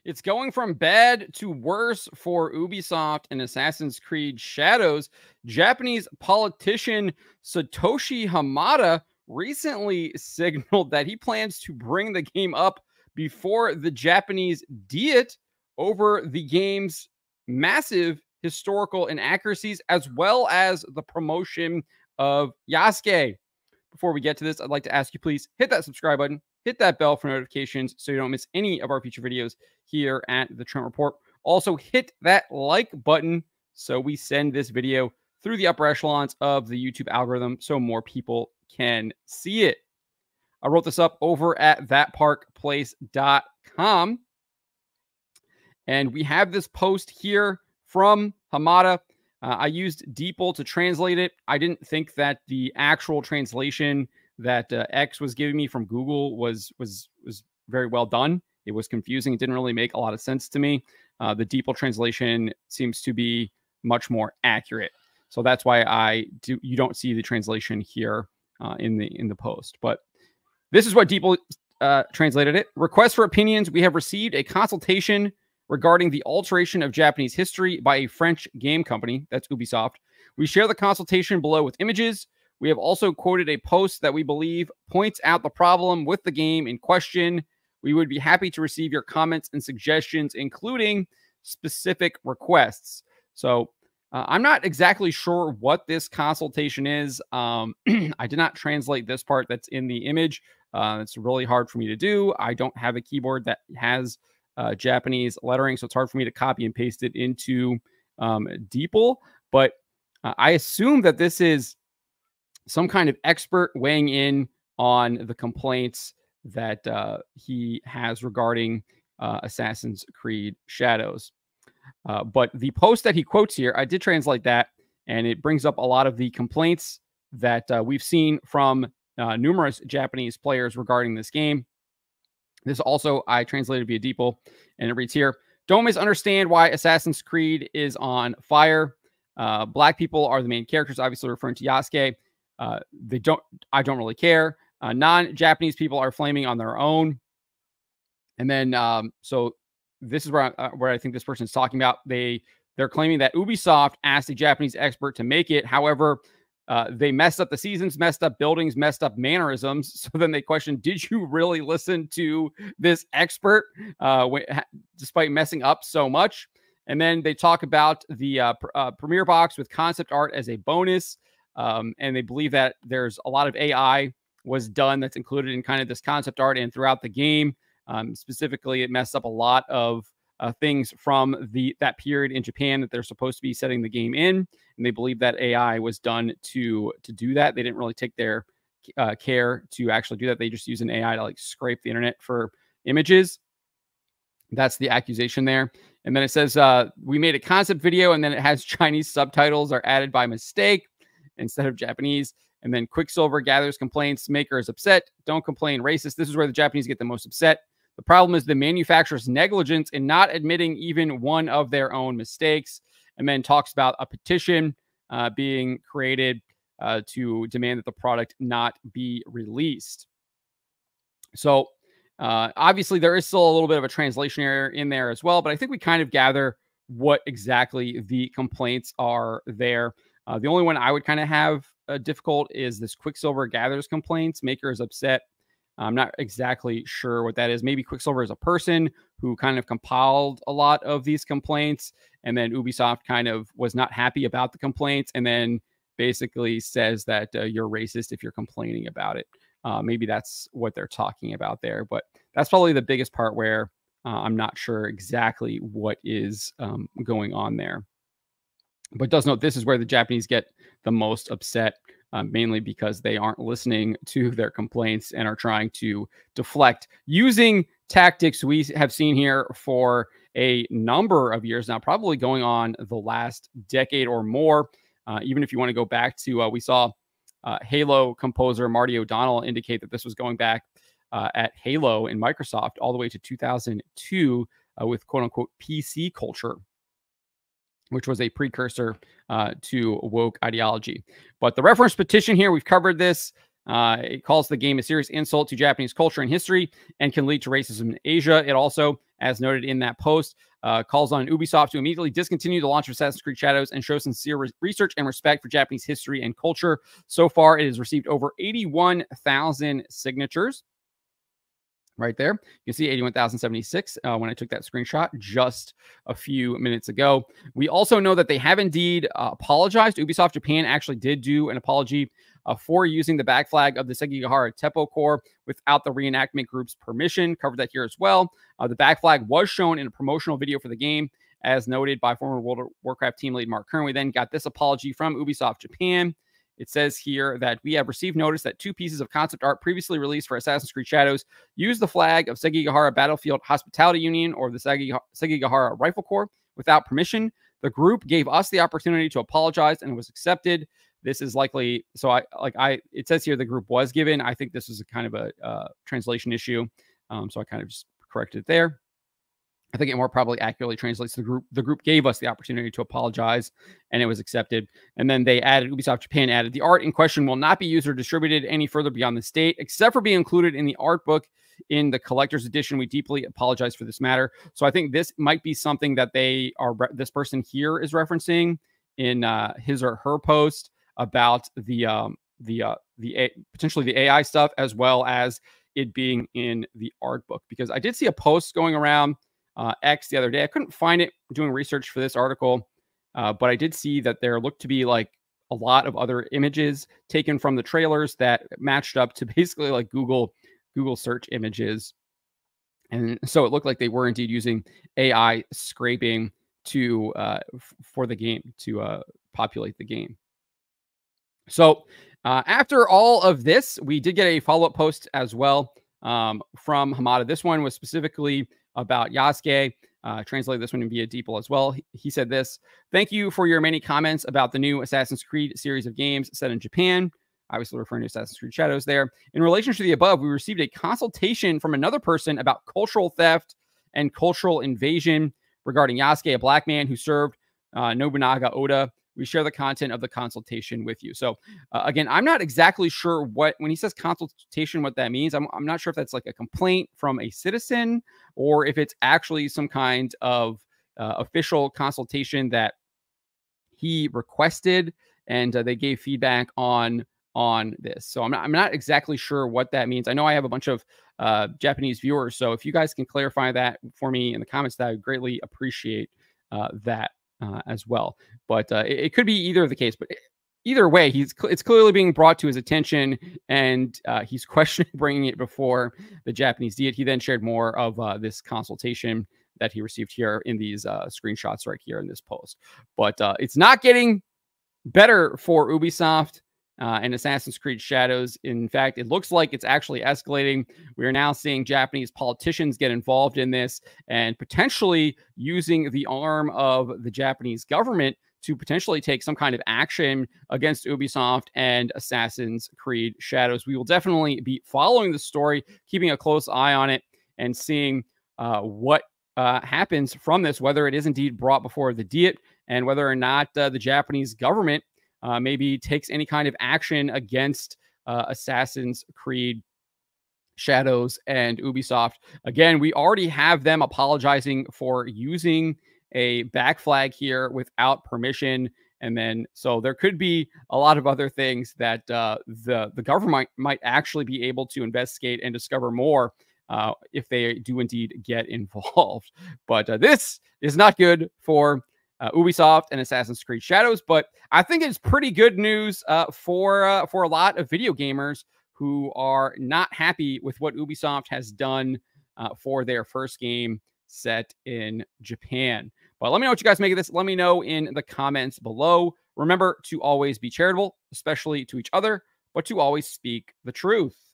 It's going from bad to worse for Ubisoft and Assassin's Creed Shadows. Japanese politician Satoshi Hamada recently signaled that he plans to bring the game up before the Japanese Diet over the game's massive historical inaccuracies, as well as the promotion of Yasuke. Before we get to this, I'd like to ask you, please hit that subscribe button, hit that bell for notifications so you don't miss any of our future videos here at the Trent Report. Also, hit that like button so we send this video through the upper echelons of the YouTube algorithm so more people can see it. I wrote this up over at thatparkplace.com. And we have this post here from Hamada. I used DeepL to translate it. I didn't think that the actual translation that X was giving me from Google was very well done. It was confusing. It didn't really make a lot of sense to me. The DeepL translation seems to be much more accurate. So that's why you don't see the translation here in the post. But this is what DeepL translated it. Request for opinions. We have received a consultation regarding the alteration of Japanese history by a French game company, that's Ubisoft. We share the consultation below with images. We have also quoted a post that we believe points out the problem with the game in question. We would be happy to receive your comments and suggestions, including specific requests. So I'm not exactly sure what this consultation is. I did not translate this part that's in the image. It's really hard for me to do. I don't have a keyboard that has Japanese lettering, so it's hard for me to copy and paste it into DeepL. But I assume that this is some kind of expert weighing in on the complaints that he has regarding Assassin's Creed Shadows. But the post that he quotes here, I did translate that, and it brings up a lot of the complaints that we've seen from numerous Japanese players regarding this game. This also I translated via DeepL, and it reads here: don't misunderstand why Assassin's Creed is on fire. Black people are the main characters, obviously referring to Yasuke. I don't really care. Non-Japanese people are flaming on their own. And then, so this is where I think this person is talking about. They're claiming that Ubisoft asked a Japanese expert to make it. However, they messed up the seasons, messed up buildings, messed up mannerisms. So then they questioned, did you really listen to this expert despite messing up so much? And then they talk about the premiere box with concept art as a bonus. And they believe that there's a lot of AI was done that's included in kind of this concept art and throughout the game. Specifically, it messed up a lot of things from that period in Japan that they're supposed to be setting the game in, and they believe that AI was done to do that. They didn't really take their care to actually do that. They just use an AI to like scrape the internet for images. That's the accusation there. And then it says we made a concept video, and then it has Chinese subtitles are added by mistake instead of Japanese. And then Quicksilver gathers complaints. Maker is upset. Don't complain. Racist. This is where the Japanese get the most upset. The problem is the manufacturer's negligence in not admitting even one of their own mistakes. And then talks about a petition being created to demand that the product not be released. So obviously there is still a little bit of a translation error in there as well, but I think we kind of gather what exactly the complaints are there. The only one I would kind of have difficult is this Quicksilver gathers complaints. Maker is upset. I'm not exactly sure what that is. Maybe Quicksilver is a person who kind of compiled a lot of these complaints, and then Ubisoft kind of was not happy about the complaints, and then basically says that you're racist if you're complaining about it. Maybe that's what they're talking about there, but that's probably the biggest part where I'm not sure exactly what is going on there. But does note this is where the Japanese get the most upset, mainly because they aren't listening to their complaints and are trying to deflect using tactics we have seen here for a number of years now, probably going on the last decade or more. Even if you want to go back to, we saw Halo composer Marty O'Donnell indicate that this was going back at Halo in Microsoft all the way to 2002 with quote unquote PC culture, which was a precursor to woke ideology. But the reference petition here, we've covered this. It calls the game a serious insult to Japanese culture and history and can lead to racism in Asia. It also, as noted in that post, calls on Ubisoft to immediately discontinue the launch of Assassin's Creed Shadows and show sincere research and respect for Japanese history and culture. So far, it has received over 81,000 signatures. Right there. You can see 81,076 when I took that screenshot just a few minutes ago. We also know that they have indeed apologized. Ubisoft Japan actually did do an apology for using the back flag of the Sekigahara Teppo Corps without the reenactment group's permission. Covered that here as well. The back flag was shown in a promotional video for the game, as noted by former World of Warcraft team lead Mark Kern. We then got this apology from Ubisoft Japan. It says here that we have received notice that 2 pieces of concept art previously released for Assassin's Creed Shadows use the flag of Sekigahara Battlefield Hospitality Union or the Sekigahara Rifle Corps without permission. The group gave us the opportunity to apologize and it was accepted. This is likely, so it says here the group was given. I think this is a kind of a translation issue. So I kind of just corrected it there. I think it more probably accurately translates the group. The group gave us the opportunity to apologize, and it was accepted. And then they added, Ubisoft Japan added, the art in question will not be used or distributed any further beyond the state, except for being included in the art book in the collector's edition. We deeply apologize for this matter. So I think this might be something that they are, this person here is referencing in his or her post about the potentially the AI stuff, as well as it being in the art book. Because I did see a post going around X the other day. I couldn't find it doing research for this article, but I did see that there looked to be like a lot of other images taken from the trailers that matched up to basically like Google search images. And so it looked like they were indeed using AI scraping to for the game to populate the game. So after all of this, we did get a follow-up post as well from Hamada. This one was specifically about Yasuke. Translated this one via DeepL as well. He said this: "Thank you for your many comments about the new Assassin's Creed series of games set in Japan." Obviously referring to Assassin's Creed Shadows there. "In relation to the above, we received a consultation from another person about cultural theft and cultural invasion regarding Yasuke, a black man who served Nobunaga Oda. We share the content of the consultation with you." So again, I'm not exactly sure when he says consultation, what that means. I'm not sure if that's like a complaint from a citizen or if it's actually some kind of official consultation that he requested and they gave feedback on this. So I'm not exactly sure what that means. I know I have a bunch of Japanese viewers, so if you guys can clarify that for me in the comments, that I would greatly appreciate that as well. But it could be either of the case. But either way, it's clearly being brought to his attention, and he's questioning bringing it before the Japanese Diet. He then shared more of this consultation that he received here in these screenshots right here in this post. But it's not getting better for Ubisoft and Assassin's Creed Shadows. In fact, it looks like it's actually escalating. We are now seeing Japanese politicians get involved in this and potentially using the arm of the Japanese government to potentially take some kind of action against Ubisoft and Assassin's Creed Shadows. We will definitely be following the story, keeping a close eye on it, and seeing what happens from this, whether it is indeed brought before the Diet and whether or not the Japanese government maybe takes any kind of action against Assassin's Creed Shadows and Ubisoft. Again, we already have them apologizing for using a back flag here without permission. And then, so there could be a lot of other things that the government might actually be able to investigate and discover more if they do indeed get involved. But this is not good for Ubisoft and Assassin's Creed Shadows, but I think it's pretty good news for a lot of video gamers who are not happy with what Ubisoft has done for their first game set in Japan. But let me know what you guys make of this. Let me know in the comments below. Remember to always be charitable, especially to each other, but to always speak the truth.